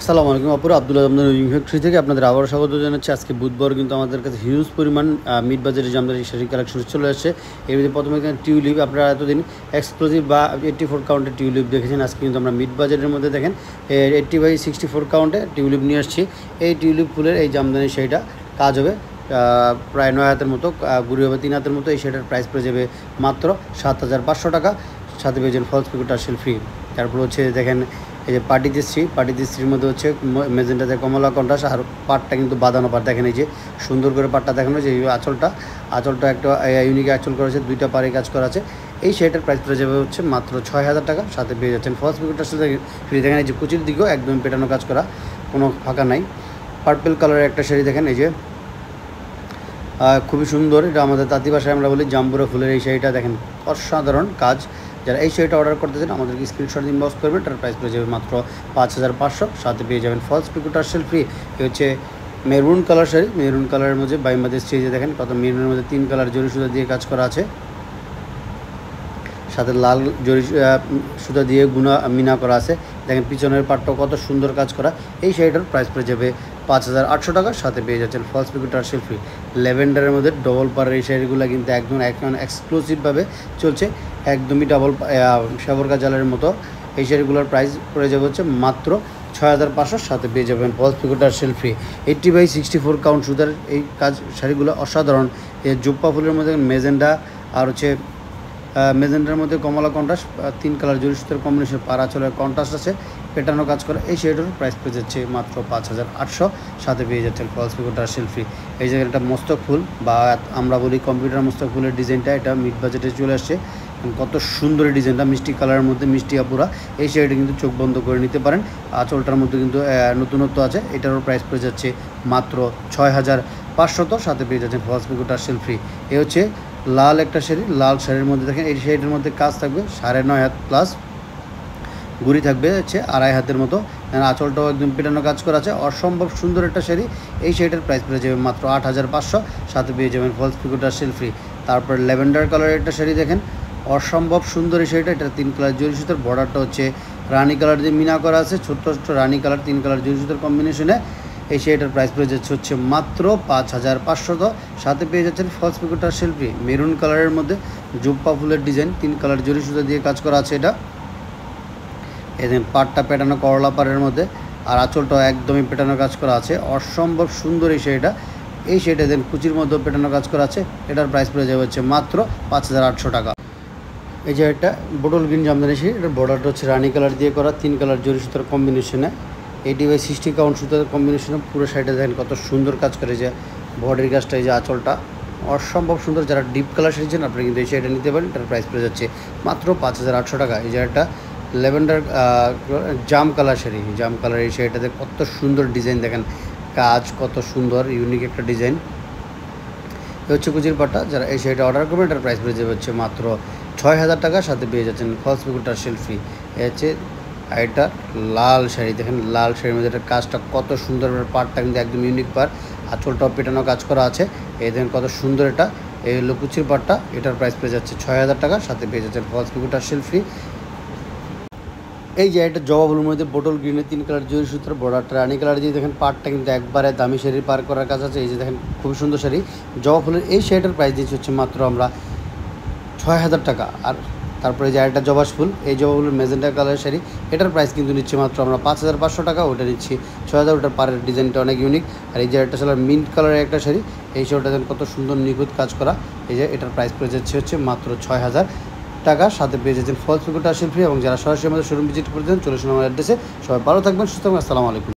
আসসালামু আলাইকুম আপুরা, আব্দুল্লাহ আপনার উইং ফ্যাক্টরি থেকে আপনাদের আবারও স্বাগত জানাচ্ছি। আজকে বুধবার কিন্তু আমাদের কাছে হিউজ পরিমাণ মিড বাজারের জামদানি শাড়ি কালেকশন চলে আসছে। এর মধ্যে প্রথমে এখানে টিউলিপ, আপনারা এতদিন এক্সক্লুসিভ বা 84 কাউন্টের টিউলিপ দেখেছেন। আজকে কিন্তু আমরা মিড বাজারের মধ্যে দেখেন 80/64 কাউন্টে টিউলিপ নিয়ে আসছি। এই টিউলিপ ফুলের এই জামদানি শাড়িটা কাজ হবে প্রায় 9 হাতের মতো, গুড়ি হবে 3 হাতের মতো। এই শাড়িটার প্রাইস পড়ে যাবে মাত্র 7,500 টাকা, সাথে পেয়েছেন ফলস পিকো টার্সেল ফ্রি। তারপর হচ্ছে দেখেন এই যে পার্টিতে স্ত্রীর মধ্যে হচ্ছে মেজেন্টাতে কমলা কন্ট্রাস্ট, আর পাটটা কিন্তু বাঁধানো পাট। দেখেন এই যে সুন্দর করে পাটটা দেখানো, যে আঁচলটা একটা ইউনিক আঁচল করা আছে, 2টা পাড়ে কাজ করা আছে। এই শাড়িটার প্রাইস পড়ে যাবে হচ্ছে মাত্র 6,000 টাকা, সাথে পেয়ে যাচ্ছেন ফলস পিকো টার্সেল ফ্রি। দেখেন এই যে কুচির দিকেও একদম পেটানো কাজ করা, কোনো ফাঁকা নাই। পার্পল কালারের একটা শাড়ি দেখেন, এই যে খুবই সুন্দর। এটা আমাদের তাঁতি ভাষায় আমরা বলি জাম্বুরা ফুলের এই শাড়িটা দেখেন, অসাধারণ কাজ। যারা এই শাড়িটা অর্ডার করতে চান আমাদেরকে স্ক্রিনশট ইনবক্স করবেন। তার প্রাইস পেয়ে যাবে মাত্র 5,500, সাথে পেয়ে যাবেন ফলস পিকো টার্সেল ফ্রি। এ হচ্ছে মেরুন কালার শাড়ি, মেরুন কালারের মধ্যে বাইমাদের স্টেজে দেখেন কত মেরুনের মধ্যে 3 কালার জরি সুতা দিয়ে কাজ করা আছে, সাথে লাল জরি সুতা দিয়ে মিনা করা আছে। দেখেন পিছনের পাটটাও কত সুন্দর কাজ করা। এই শাড়িটার প্রাইস পড়ে যাবে 5,800 টাকা, সাথে পেয়ে যাচ্ছেন ফলস পিকো টার্সেল ফ্রি। ল্যাভেন্ডারের মধ্যে ডবল পাড়ের এই শাড়িগুলো কিন্তু একদম এক্সক্লুসিভভাবে চলছে, একদমই ডাবল সাবরকা জালের মতো। এই শাড়িগুলোর প্রাইস পড়ে যাবে হচ্ছে মাত্র 6,500, সাথে পেয়ে যাবেন ফলস পিকো টার্সেল ফ্রি। 80/64 কাউন্ট সুতার এই কাজ শাড়িগুলো অসাধারণ। এই জুপ্পা ফুলের মধ্যে মেজেন্ডা আর হচ্ছে মেজেন্ডার মধ্যে কমলা কন্ট্রাস্ট, 3 কালার জরি সুতার কম্বিনেশন, পাড়া চলের কন্ট্রাস্ট আছে, পেটানো কাজ করা। এই শাড়িটার প্রাইস পেয়ে যাচ্ছে মাত্র 5,800, সাথে পেয়ে যাচ্ছেন ফলস পিকো টার্সেল ফ্রি। এই জায়গায় একটা মস্তক ফুল বা আমরা বলি কম্পিউটার মস্তক ফুলের ডিজাইনটা, এটা মিড বাজেটে চলে আসছে। কত সুন্দর এই ডিজাইনটা, মিষ্টি কালারের মধ্যে মিষ্টি আপুরা এই শাড়িটা কিন্তু চোখ বন্ধ করে নিতে পারেন। আঁচলটার মধ্যে কিন্তু নতুনত্ব আছে। এটারও প্রাইস পড়ে যাচ্ছে মাত্র 6,500, সাথে পেয়ে যাচ্ছেন ফলস পিকো টার্সেল ফ্রি। এ হচ্ছে লাল একটা শাড়ি, লাল শাড়ির মধ্যে দেখেন এই শাড়িটার মধ্যে কাজ থাকবে 9.5 হাত প্লাস, গুড়ি থাকবে হচ্ছে 2.5 হাতের মতো। আঁচলটাও একদম পেটানো কাজ করা আছে, অসম্ভব সুন্দর একটা শাড়ি। এই শাড়িটার প্রাইস পেয়ে যাবে মাত্র 8,500, সাথে পেয়ে যাবেন ফলস পিকো টার্সেল ফ্রি। তারপর ল্যাভেন্ডার কালারের একটা শাড়ি দেখেন, অসম্ভব সুন্দর এই শাড়িটা। এটা 3 কালার জরি সুতার, বর্ডারটা হচ্ছে রানি কালার দিয়ে মিনা করা আছে, ছোট্ট ছোট্ট রানি কালার 3 কালার জরি সুতার কম্বিনেশনে। এই শাড়িটার প্রাইস পেয়ে যাচ্ছে হচ্ছে মাত্র 5,500, সাথে পেয়ে যাচ্ছেন ফলস পিকো টার্সেল ফ্রি। মেরুন কালারের মধ্যে জুপ্পা ফুলের ডিজাইন, 3 কালার জরি সুতা দিয়ে কাজ করা আছে। এটা এদিন পাটটা পেটানো করলা পাড়ের মধ্যে, আর আঁচলটাও একদমই পেটানো কাজ করা আছে, অসম্ভব সুন্দর এই শাড়িটা। এই শাড়িটা দেন কুচির মধ্যেও পেটানো কাজ করা আছে। এটার প্রাইস পড়ে যাবে হচ্ছে মাত্র 5,800 টাকা। এই যে একটা বোটল গ্রিন জামদানি শাড়ি, এটার বর্ডারটা হচ্ছে রানি কালার দিয়ে করা, 3 কালার জরি সুতার কম্বিনেশনে, 80/60 কাউন্ট সুতার কম্বিনেশনে। পুরো শাড়িটা দেখেন কত সুন্দর কাজ করে, যে বডির কাজটা, এই যে আঁচলটা অসম্ভব সুন্দর। যারা ডিপ কালার শাড়িছেন আপনি কিন্তু এই শাড়িটা নিতে পারেন। এটার প্রাইস পড়ে যাচ্ছে মাত্র 5,800 টাকা। এই যে একটা ল্যাভেন্ডার জাম কালার শাড়ি, জাম কালার এই শাড়িটাতে কত সুন্দর ডিজাইন দেখেন, কাজ কত সুন্দর, ইউনিক একটা ডিজাইন। এ হচ্ছে কুচির পাটটা। যারা এই শাড়িটা অর্ডার করবেন এটার প্রাইস পড়ে যাবে হচ্ছে মাত্র 6,000 টাকা, সাথে পেয়ে যাচ্ছেন ফলস পিকো টার্সেল ফ্রি। এ হচ্ছে এটা লাল শাড়ি দেখেন, লাল শাড়ির মধ্যে এটা কাজটা কত সুন্দর, পাটটা কিন্তু একদম ইউনিক পাট, আঁচলটাও পেটানো কাজ করা আছে। এই দেখেন কত সুন্দর, এটা এই হলো কুচির পাটটা। এটার প্রাইস পেয়ে যাচ্ছে 6,000 টাকা, সাথে পেয়ে যাচ্ছেন ফলস পিকো টার্সেল ফ্রি। এই যে এটা জবা ফুলের মধ্যে বোটল গ্রিনের 3 কালার জরি সুতার, বর্ডারটা রানি কালার দিয়ে দেখেন, পাটটা কিন্তু একবারে দামি শাড়ি পার করার কাজ আছে। এই যে দেখেন খুবই সুন্দর শাড়ি জবা ফুলের। এই শাড়িটার প্রাইস দিচ্ছি হচ্ছে মাত্র আমরা 6,000 টাকা। আর তারপরে যে একটা জবা ফুল, এই জবা ফুলের মেজেন্টা কালারের শাড়ি, এটার প্রাইস কিন্তু নিচ্ছে মাত্র আমরা 5,500 টাকা, ওটা নিচ্ছি 6,000। ওটার পাড়ের ডিজাইনটা অনেক ইউনিক। আর এই যে একটা ছিল মিন্ট কালারের একটা শাড়ি, এই শাড়িটা দেখেন কত সুন্দর নিখুঁত কাজ করা। এই যে এটার প্রাইস পড়ে যাচ্ছে হচ্ছে মাত্র 6,000 টাকা, সাথে পেয়ে যাচ্ছেন ফলস পিকো টার্সেল ফ্রি। এবং যারা সরাসরি আমাদের শোরুম ভিজিট করতে চান চলে আসুন আমার অ্যাড্রেসে। সবাই ভালো থাকবেন, সুস্থ থাকবেন, আসসালামু আলাইকুম।